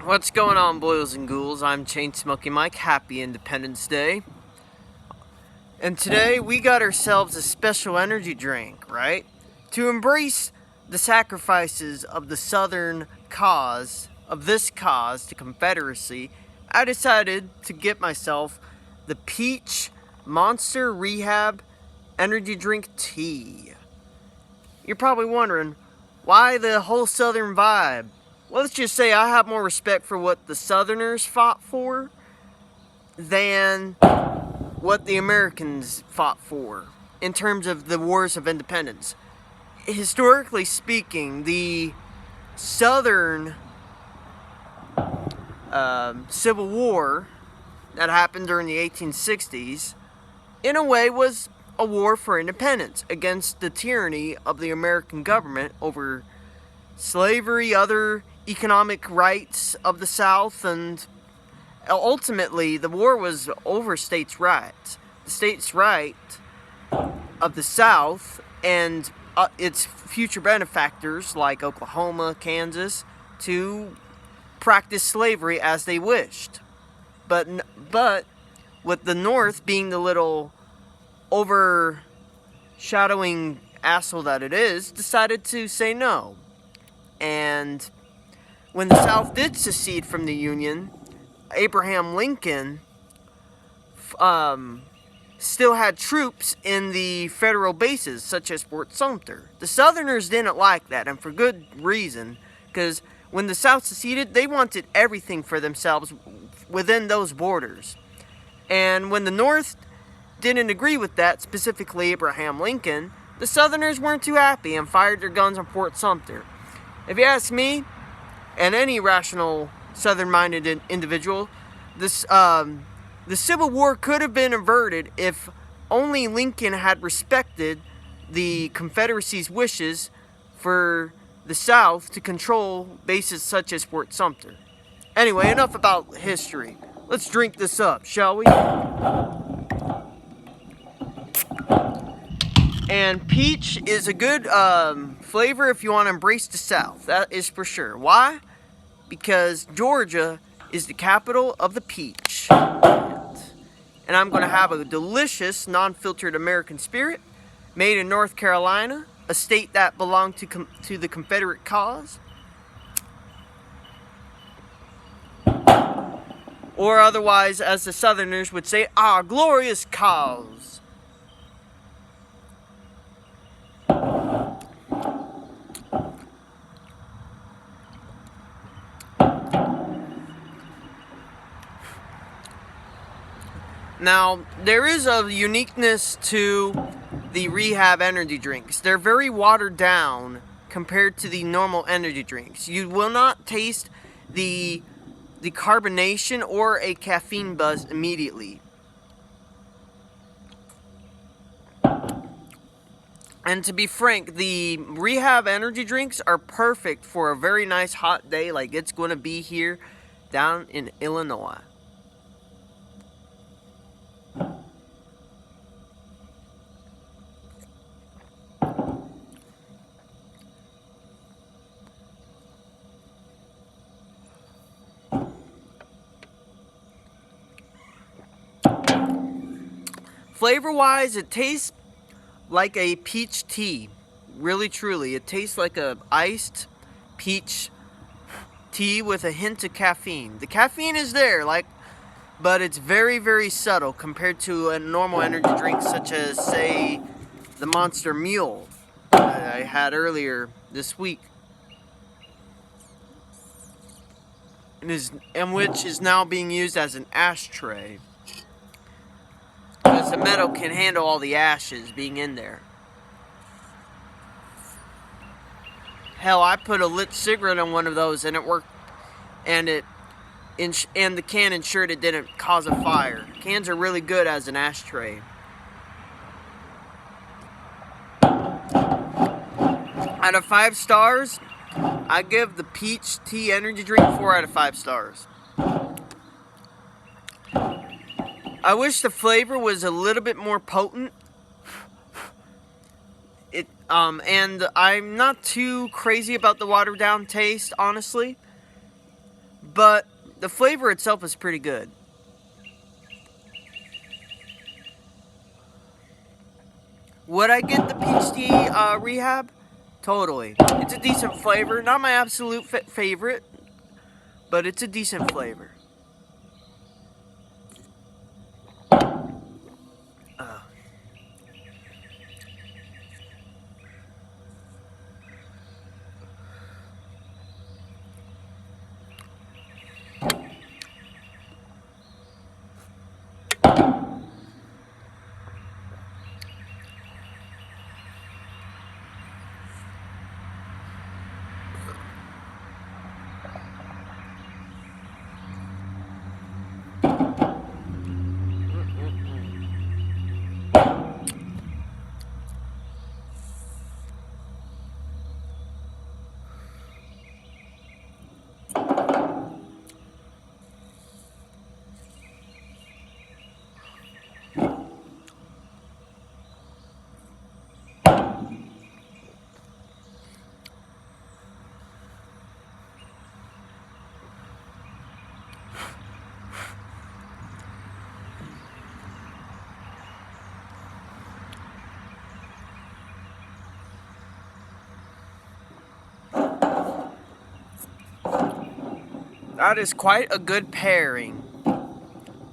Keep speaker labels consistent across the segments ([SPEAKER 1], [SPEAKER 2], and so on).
[SPEAKER 1] What's going on, boys and ghouls? I'm Chain Smoking Mike. Happy Independence Day. And today we got ourselves a special energy drink, right? To embrace the sacrifices of the Southern cause, of this cause to Confederacy, I decided to get myself the Peach Monster Rehab energy drink tea. You're probably wondering, why the whole Southern vibe? Well, let's just say I have more respect for what the Southerners fought for than what the Americans fought for in terms of the wars of independence. Historically speaking, the Southern Civil War that happened during the 1860s, in a way, was a war for independence against the tyranny of the American government over slavery, other economic rights of the South, and ultimately the war was over states' rights. The states' right of the South and its future benefactors like Oklahoma, Kansas, to practice slavery as they wished. But with the North being the little overshadowing asshole that it is, decided to say no. And when the South did secede from the Union, Abraham Lincoln still had troops in the federal bases, such as Fort Sumter. The Southerners didn't like that, and for good reason, because when the South seceded, they wanted everything for themselves within those borders. And when the North didn't agree with that, specifically Abraham Lincoln, the Southerners weren't too happy and fired their guns on Fort Sumter. If you ask me, and any rational Southern-minded individual, the Civil War could have been averted if only Lincoln had respected the Confederacy's wishes for the South to control bases such as Fort Sumter. Anyway, enough about history. Let's drink this up, shall we? And peach is a good flavor if you want to embrace the South. That is for sure. Why? Because Georgia is the capital of the peach. And I'm going to have a delicious, non-filtered American spirit made in North Carolina, a state that belonged to the Confederate cause. Or otherwise, as the Southerners would say, our glorious cause. Now, there is a uniqueness to the Rehab energy drinks. They're very watered down compared to the normal energy drinks. You will not taste the carbonation or a caffeine buzz immediately. And to be frank, the Rehab energy drinks are perfect for a very nice hot day like it's going to be here down in Illinois. Flavor-wise, it tastes like a peach tea. Really, truly. It tastes like a iced peach tea with a hint of caffeine. The caffeine is there, but it's very, very subtle compared to a normal energy drink such as, say, the Monster Mule that I had earlier this week. And which is now being used as an ashtray. Because the metal can handle all the ashes being in there. Hell, I put a lit cigarette on one of those and it worked. And the can ensured it didn't cause a fire. Cans are really good as an ashtray. Out of 5 stars, I give the peach tea energy drink 4 out of 5 stars. I wish the flavor was a little bit more potent. And I'm not too crazy about the watered down taste, honestly. but the flavor itself is pretty good. Would I get the peach tea rehab? Totally. It's a decent flavor. Not my absolute favorite, but it's a decent flavor. Uh, that is quite a good pairing.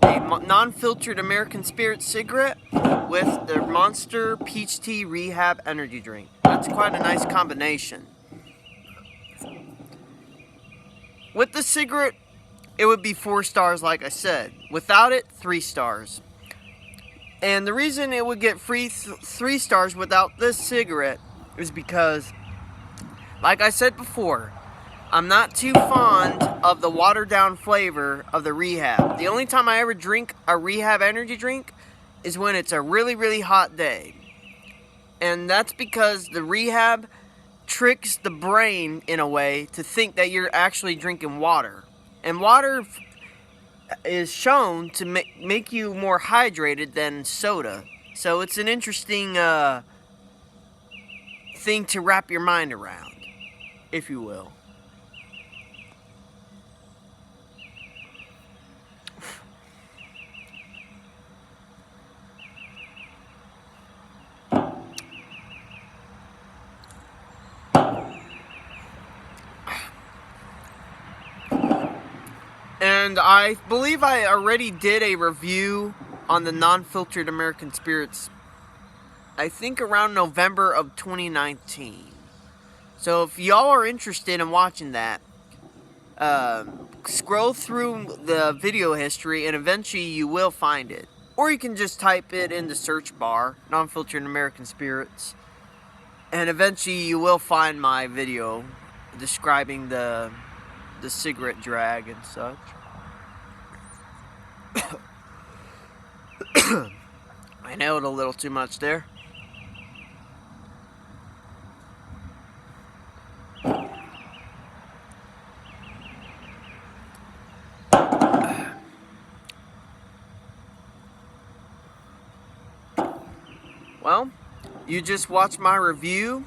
[SPEAKER 1] A non-filtered American Spirit cigarette with the Monster Peach Tea Rehab energy drink. That's quite a nice combination. With the cigarette, it would be 4 stars like I said. Without it, 3 stars. And the reason it would get free 3 stars without this cigarette is because, like I said before, I'm not too fond of the watered down flavor of the Rehab. The only time I ever drink a Rehab energy drink is when it's a really, really hot day. And that's because the Rehab tricks the brain in a way to think that you're actually drinking water. And water is shown to make you more hydrated than soda. So it's an interesting thing to wrap your mind around, if you will. And I believe I already did a review on the non-filtered American Spirits, I think around November of 2019. So if y'all are interested in watching that, scroll through the video history and eventually you will find it. Or you can just type it in the search bar, non-filtered American Spirits, and eventually you will find my video describing the cigarette drag and such. I nailed a little too much there. Well, you just watched my review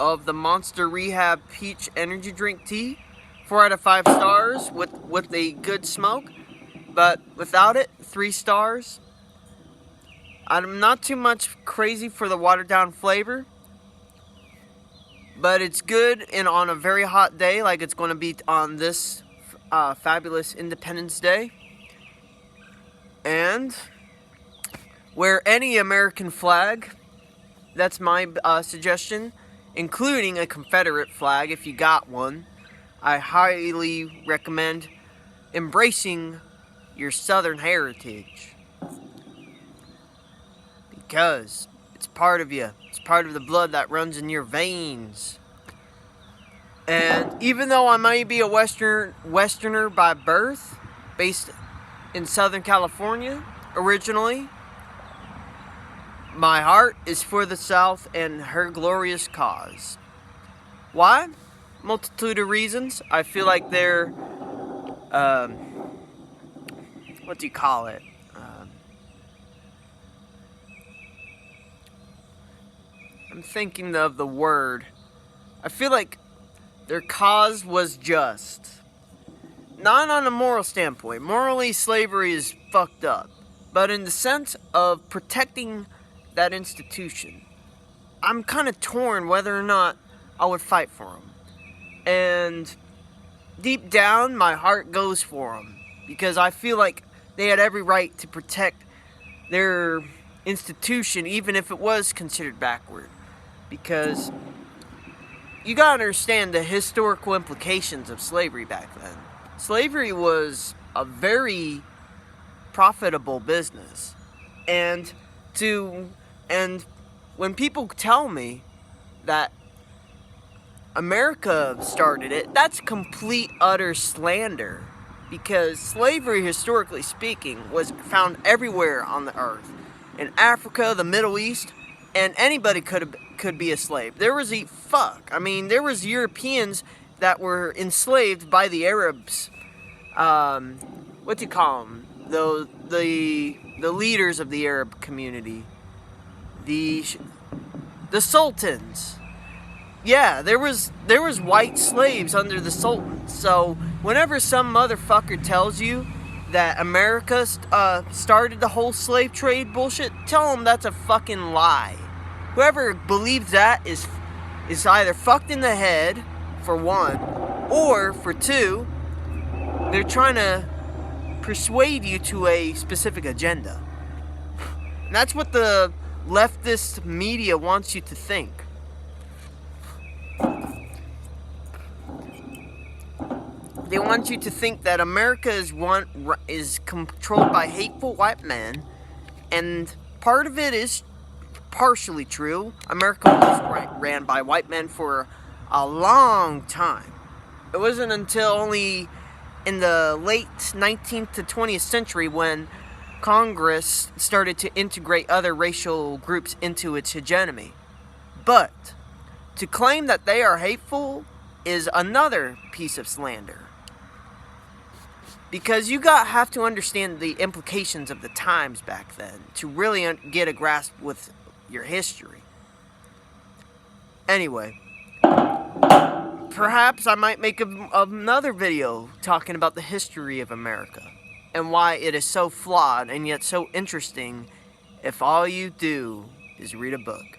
[SPEAKER 1] of the Monster Rehab Peach Energy Drink Tea. 4 out of 5 stars with a good smoke. But without it, 3 stars. I'm not too much crazy for the watered down flavor. But it's good and on a very hot day like it's going to be on this fabulous Independence Day. And wear any American flag. That's my suggestion, including a Confederate flag if you got one. I highly recommend embracing your Southern heritage because it's part of you. It's part of the blood that runs in your veins. And even though I might be a Westerner by birth, based in Southern California originally, my heart is for the South and her glorious cause. Why? Multitude of reasons. I feel like they're, what do you call it? I'm thinking of the word. I feel like their cause was just. not on a moral standpoint. Morally, slavery is fucked up. But in the sense of protecting that institution, I'm kind of torn whether or not I would fight for them. And deep down, my heart goes for them. Because I feel like they had every right to protect their institution, even if it was considered backward. Because you gotta understand the historical implications of slavery back then. Slavery was a very profitable business. And when people tell me that America started it, that's complete utter slander. Because slavery, historically speaking, was found everywhere on the earth. In Africa, the Middle East, and anybody could be a slave. There was there was Europeans that were enslaved by the Arabs. What do you call them? The leaders of the Arab community. The sultans. Yeah, there was white slaves under the sultans. So whenever some motherfucker tells you that America started the whole slave trade bullshit, tell them that's a fucking lie. Whoever believes that is either fucked in the head, for one, or for two, they're trying to persuade you to a specific agenda. And that's what the leftist media wants you to think. They want you to think that America is controlled by hateful white men, and part of it is partially true. America was ran by white men for a long time. It wasn't until only in the late 19th to 20th century when Congress started to integrate other racial groups into its hegemony. But to claim that they are hateful is another piece of slander. Because you have to understand the implications of the times back then to really get a grasp with your history. Anyway, perhaps I might make another video talking about the history of America and why it is so flawed and yet so interesting if all you do is read a book.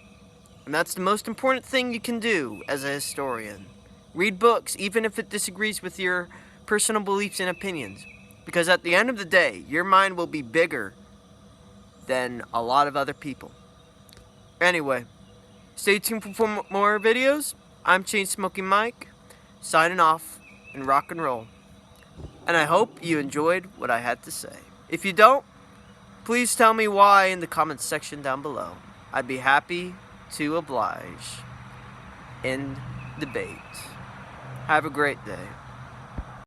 [SPEAKER 1] And that's the most important thing you can do as a historian. Read books, even if it disagrees with your personal beliefs and opinions. Because at the end of the day, your mind will be bigger than a lot of other people. Anyway, stay tuned for more videos. I'm Chain Smoking Mike, signing off and rock and roll. And I hope you enjoyed what I had to say. If you don't, please tell me why in the comments section down below. I'd be happy to oblige. End debate. Have a great day.